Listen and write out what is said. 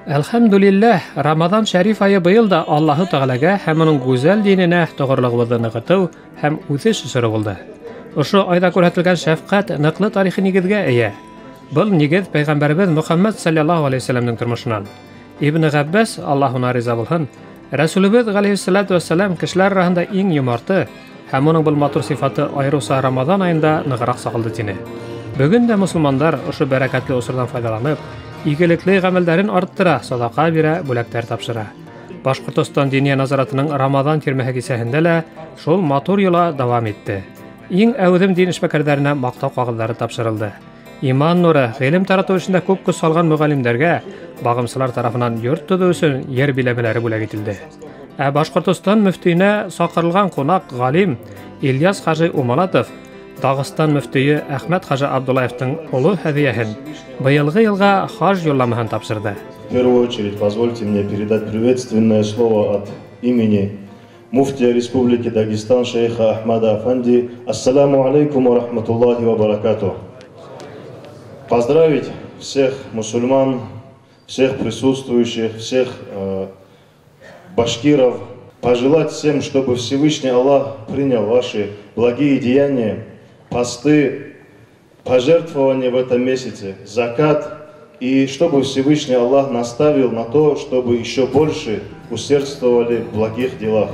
Әлхәмдүлилләһ, Рамадан шәриф айы быел да Аллаһы Тәгаләгә һәм аның гүзәл диненә тоғырлыгыбызны ныгыту һәм үсеш өчен булды. Ошо айда күрсәтелгән шәфкать ныклы тарихи нигезгә ия. Был нигез Пәйгамбәрбез Мөхәммәд саллаллаһу алейһи ва сәлләмнең тормышынан. Ибн Габбас, Аллаһына риза булһын, Рәсүлебез галейһиссалату вассалам кешеләр арасында иң йомарты һәм аның был матур сыйфаты айрыуса Рамадан аенда ныграк сакылды тине. Бүген дә мусулмандар ошо бәрәкәтле усырдан файдаланып, игелекле гамәлләрен арттыра, садака бирә, бүләктәр тапшыра. Башкортстан Диния назаратының Рамадан тирмәһе кисәһендә лә шул матур йола дәвам итте. Иң әүдем дин эшмәкәрләренә мактау кагылдары тапшырылды. Иман нуры, гыйлем тарату эшендә күп көч салган мөгаллимнәргә багымсылар тарафынан йорт төзү өчен йөр биләмәләре бүләк ителде. Ә Башкортстан мөфтиенә сакырылган кунак галим Ильяс Хаҗи Умалатов Дагыстан мөфтие Әхмәт Хаҗи Абдуллаевтың улы һәдияһен быелгы елга хаж юлламаһын тапшырды. В первую очередь позвольте мне передать приветственное слово от имени муфтия Республики Дагестан шейха Ахмада Афанди. Ассаламу алейкум ва рахматуллахи ва баракатух. Поздравить всех мусульман, всех присутствующих, всех башкиров, пожелать всем, чтобы Всевышний Аллах принял ваши благие деяния, посты, пожертвования в этом месяце, закат, и чтобы Всевышний Аллах наставил на то, чтобы еще больше усердствовали в благих делах.